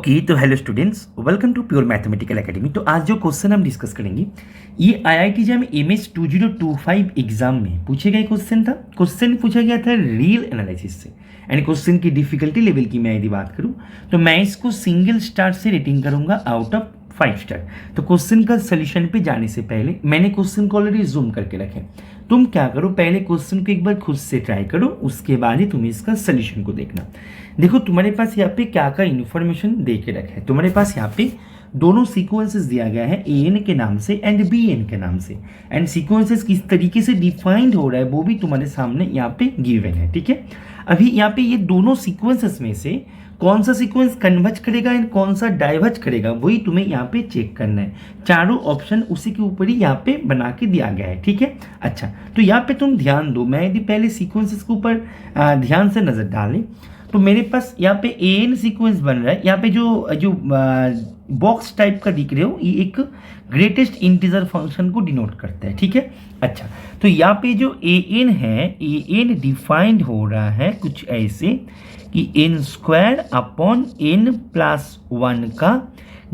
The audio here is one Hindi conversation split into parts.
ओके तो hello students, welcome to pure mathematical academy. तो आज जो क्वेश्चन हम डिस्कस करेंगे ये IIT JAM MS 2025 एग्जाम में पूछे गए क्वेश्चन था। क्वेश्चन पूछा गया था रियल एनालिसिस से एंड क्वेश्चन की डिफिकल्टी लेवल की मैं यदि बात करूं तो मैं इसको सिंगल स्टार से रेटिंग करूंगा आउट ऑफ 5 स्टार। तो क्वेश्चन का सोल्यूशन पे जाने से पहले मैंने क्वेश्चन को ऑलरेडी जूम करके रखे। तुम क्या करो, पहले क्वेश्चन को एक बार खुद से ट्राई करो, उसके बाद ही तुम्हें इसका सोल्यूशन को देखना। देखो तुम्हारे पास यहाँ पे क्या का इन्फॉर्मेशन दे के रखा है। तुम्हारे पास यहाँ पे दोनों सीक्वेंसेस दिया गया है, AN के नाम से एंड BN के नाम से, एंड सीक्वेंसेस किस तरीके से डिफाइंड हो रहा है वो भी तुम्हारे सामने यहाँ पे गिवन है। ठीक है, अभी यहाँ पे ये दोनों सीक्वेंसेस में से कौन सा सीक्वेंस कन्वर्ज करेगा एंड कौन सा डाइवर्ज करेगा वही तुम्हें यहाँ पे चेक करना है। चारों ऑप्शन उसी के ऊपर ही यहाँ पे बना के दिया गया है। ठीक है, अच्छा तो यहाँ पे तुम ध्यान दो, मैं यदि पहले सीक्वेंसेस के ऊपर ध्यान से नजर डालें तो मेरे पास यहाँ पे AN सीक्वेंस बन रहा है। यहाँ पे जो बॉक्स टाइप का दिख रहे हो ये एक ग्रेटेस्ट इंटीजर फंक्शन को डिनोट करता है। ठीक है, अच्छा तो यहाँ पे जो AN है, AN डिफाइंड हो रहा है कुछ ऐसे कि n² अपॉन n+1 का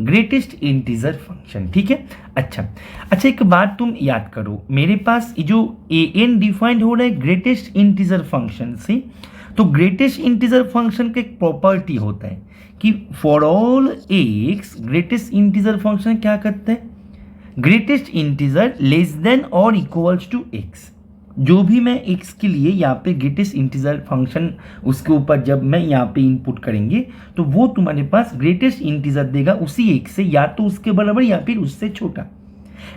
ग्रेटेस्ट इंटीजर फंक्शन। ठीक है, अच्छा एक बात तुम याद करो, मेरे पास जो AN डिफाइंड हो रहा है ग्रेटेस्ट इंटीजर फंक्शन से, तो ग्रेटेस्ट इंटीजर फंक्शन का एक प्रॉपर्टी होता है कि for all x greatest integer function क्या करता है, ग्रेटेस्ट इंटीजर लेस देन और इक्वल्स टू x। जो भी मैं x के लिए यहाँ पे ग्रेटेस्ट इंटीजर फंक्शन उसके ऊपर जब मैं यहाँ पे इनपुट करेंगे तो वो तुम्हारे पास ग्रेटेस्ट इंटीजर देगा उसी x से, या तो उसके बराबर या फिर उससे छोटा।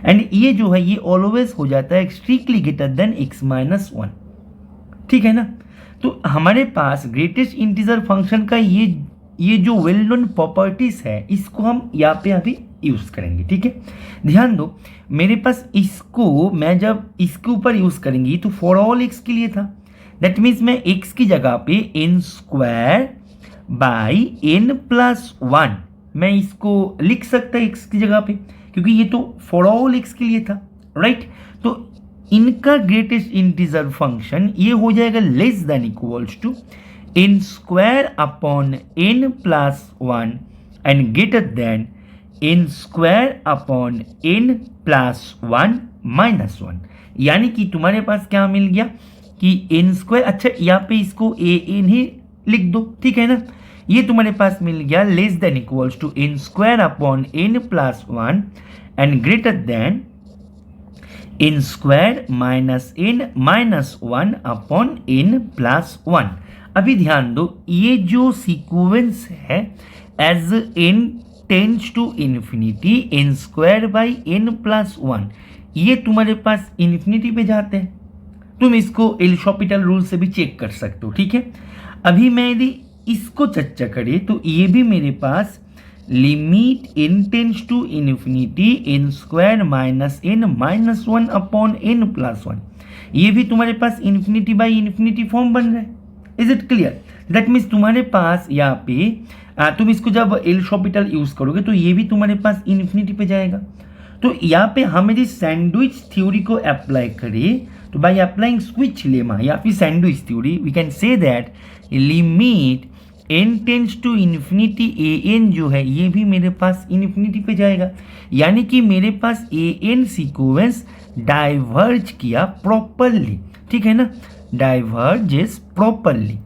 एंड ये जो है ये ऑलवेज हो जाता है स्ट्रिक्टली ग्रेटर देन x-1। ठीक है ना, तो हमारे पास ग्रेटेस्ट इंटीजर फंक्शन का ये जो वेल नोन प्रॉपर्टीज है इसको हम यहाँ पे अभी यूज करेंगे। ठीक है, ध्यान दो, मेरे पास इसको मैं जब इसके ऊपर यूज करेंगी तो फॉर ऑल x के लिए था, दैट मीन्स मैं x की जगह पे n² बाई n+1 मैं इसको लिख सकता x की जगह पे, क्योंकि ये तो फॉर ऑल x के लिए था, राइट। तो इनका ग्रेटेस्ट इंटीजर फंक्शन ये हो जाएगा less than equals to n² upon n+1 and greater than n² upon n+1 -1। यानी कि तुम्हारे पास क्या मिल गया कि n², अच्छा यहाँ पे इसको AN ही लिख दो, ठीक है ना, ये तुम्हारे पास मिल गया less than equals to n² upon n+1 and greater than n² minus n-1 upon n+1। अभी ध्यान दो, ये जो सीक्वेंस है as n tends to infinity n² by n+1, ये तुम्हारे पास इन्फिनिटी पे जाते हैं। तुम इसको एल-शॉपिटल रूल से भी चेक कर सकते हो। ठीक है, अभी मैं यदि इसको चर्चा करें तो ये भी मेरे पास limit n tends to infinity n² minus n-1 upon n+1, ये भी तुम्हारे पास इन्फिनिटी बाई इन्फिनिटी फॉर्म बन रहा है। Is it clear? That means तुम्हारे पास यहाँ पे तुम इसको जब एल-शॉपिटल यूज करोगे तो ये भी तुम्हारे पास इन्फिनिटी पे जाएगा। तो यहाँ पे हम यदि सैंडविच थ्योरी को अप्लाई करें तो बाय अप्लाइंग स्विच लेमा या फिर sandwich theory we can say that limit n tends to infinity AN जो है ये भी मेरे पास इन्फिनिटी पे जाएगा। यानी कि मेरे पास AN सीक्वेंस डाइवर्ज किया प्रॉपरली। ठीक है ना, डाइवर्जेस प्रॉपरली।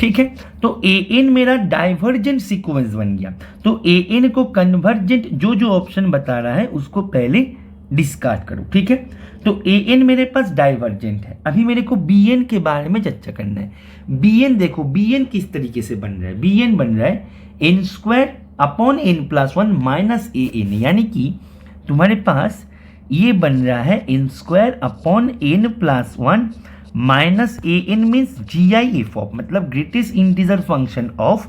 ठीक है, तो AN मेरा डाइवर्जेंट सीक्वेंस बन गया। तो AN को कन्वर्जेंट जो ऑप्शन बता रहा है उसको पहले डिस्कार्ड करो। ठीक है, तो AN मेरे पास डाइवर्जेंट है। अभी मेरे को BN के बारे में चर्चा करना है। BN देखो, BN किस तरीके से बन रहा है, BN बन रहा है n² upon n+1 minus AN, यानी कि तुम्हारे पास ये बन रहा है n² upon n+1 minus AN means GIF of, मतलब greatest integer function of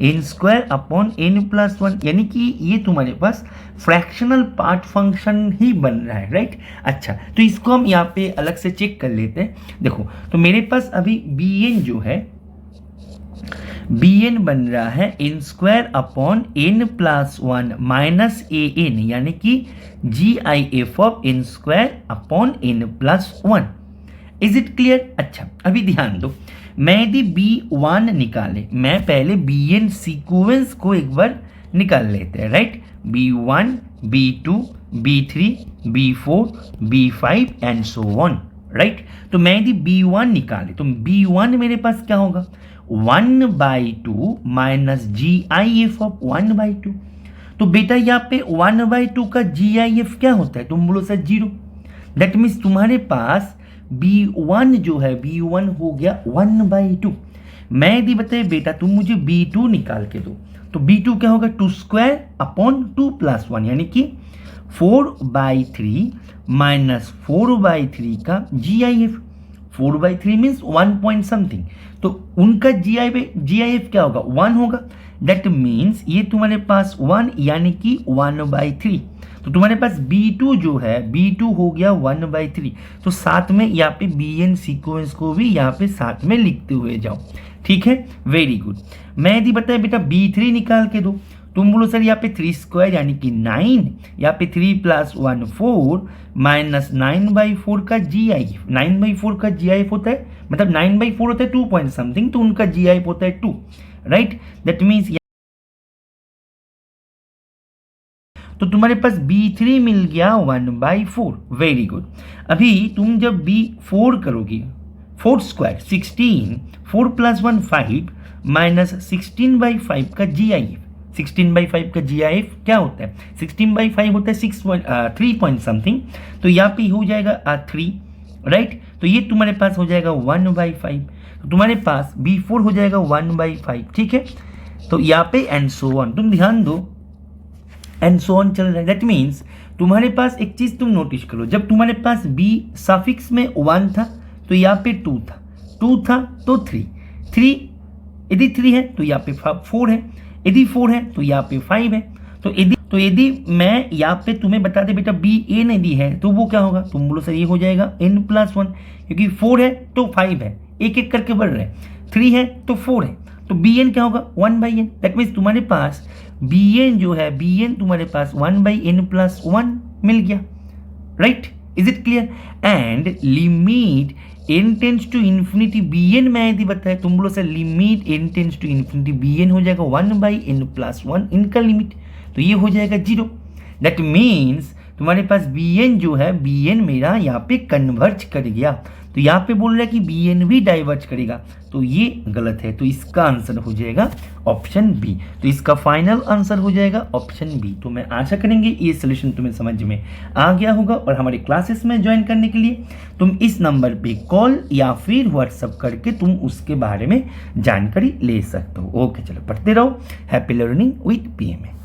n² upon n+1, यानी कि ये तुम्हारे पास फ्रैक्शनल पार्ट फंक्शन ही बन रहा है, राइट। अच्छा तो इसको हम यहाँ पे अलग से चेक कर लेते हैं। देखो तो मेरे पास अभी BN जो है, BN बन रहा है n² upon n+1 minus AN, यानी कि GIF of n² upon n+1। Is it clear? अच्छा अभी ध्यान दो, मैं यदि B1 निकाले, मैं पहले BN सीक्वेंस को एक बार निकाल लेते हैं, right. B1, B2, B3, B4, B5 and so on, right. तो मैं यदि B1 निकाले तो B1 मेरे पास क्या होगा, 1/2 माइनस GIF ऑफ 1/2। तो बेटा यहाँ पे 1/2 का GIF क्या होता है, तुम बोलो सर 0। दैट मीन्स तुम्हारे पास B1 जो है, B1 हो गया 1/2। मैं यदि बताए बेटा तुम मुझे B2 निकाल के दो, तो B2 क्या होगा, 2² अपॉन 2 + 1 यानी कि 4/3 माइनस 4/3 का GIF। 4/3 मीन्स 1 पॉइंट समथिंग, तो उनका GIF क्या होगा, 1 होगा। दैट मीन्स ये तुम्हारे पास 1 यानी कि 1/3। तो तुम्हारे पास B2 जो है, B2 हो गया 1/3। तो साथ में यहाँ पे BN सीक्वेंस को भी यहाँ पे साथ में लिखते हुए जाओ, ठीक है, वेरी गुड। मैं यदि बताए बेटा B3 निकाल के दो, तुम बोलो सर यहाँ पे 3² यानी कि 9, यहाँ पे 3 + 1 4 माइनस 9/4 का GIF। 9/4 का GIF होता है, मतलब 9/4 होता है 2 पॉइंट समथिंग, तो उनका GIF होता है 2, राइट। दैट मीन्स तो तुम्हारे पास B3 मिल गया 1/4, वेरी गुड। अभी तुम जब B4 करोगे, 4² 16, 4 + 1 5 माइनस 16/5 का GIF। 16/5 का GIF क्या होता है, 16/5 होता है 3 पॉइंट समथिंग, तो यहाँ पे हो जाएगा 3, राइट। तो ये तुम्हारे पास हो जाएगा 1/5, तो तुम्हारे पास B4 हो जाएगा 1/5, ठीक है। तो यहाँ पे एंड सो ऑन, तुम ध्यान दो, एंड सो ऑन चल रहा है। दैट मीन्स तुम्हारे पास एक चीज तुम नोटिस करो, जब तुम्हारे पास B सफिक्स में 1 था तो यहाँ पे 2 था, 2 था तो 3 यदि 3 है तो यहाँ पे 4 है, यदि 4 है तो यहाँ पे 5 है। तो यदि मैं यहाँ पे तुम्हें बता दे बेटा BN यदि है तो वो क्या होगा, तुम बोलो सर ये हो जाएगा N+1, क्योंकि 4 है तो 5 है, एक एक करके बढ़ रहे हैं, 3 है तो 4 है, तो BN क्या होगा 1/n। दैट मीन्स तुम्हारे पास BN जो है, BN तुम्हारे पास 1/n+1 मिल गया, right. Is it clear. And limit n tends to infinity BN मैं यदि बताया, तुम बोलो sir limit n tends to infinity BN हो जाएगा 1/n+1, इनका लिमिट, तो ये हो जाएगा 0। दैट मीन्स तुम्हारे पास BN जो है, BN मेरा यहाँ पे कन्वर्ज कर गया, तो यहाँ पे बोल रहा है कि BN भी डाइवर्ज करेगा, तो ये गलत है, तो इसका आंसर हो जाएगा ऑप्शन बी। तो इसका फाइनल आंसर हो जाएगा ऑप्शन बी। तो मैं आशा करेंगे ये सोल्यूशन तुम्हें समझ में आ गया होगा, और हमारे क्लासेस में ज्वाइन करने के लिए तुम इस नंबर पे कॉल या फिर व्हाट्सअप करके तुम उसके बारे में जानकारी ले सकते हो। ओके, चलो पढ़ते रहो। Happy learning with PMA।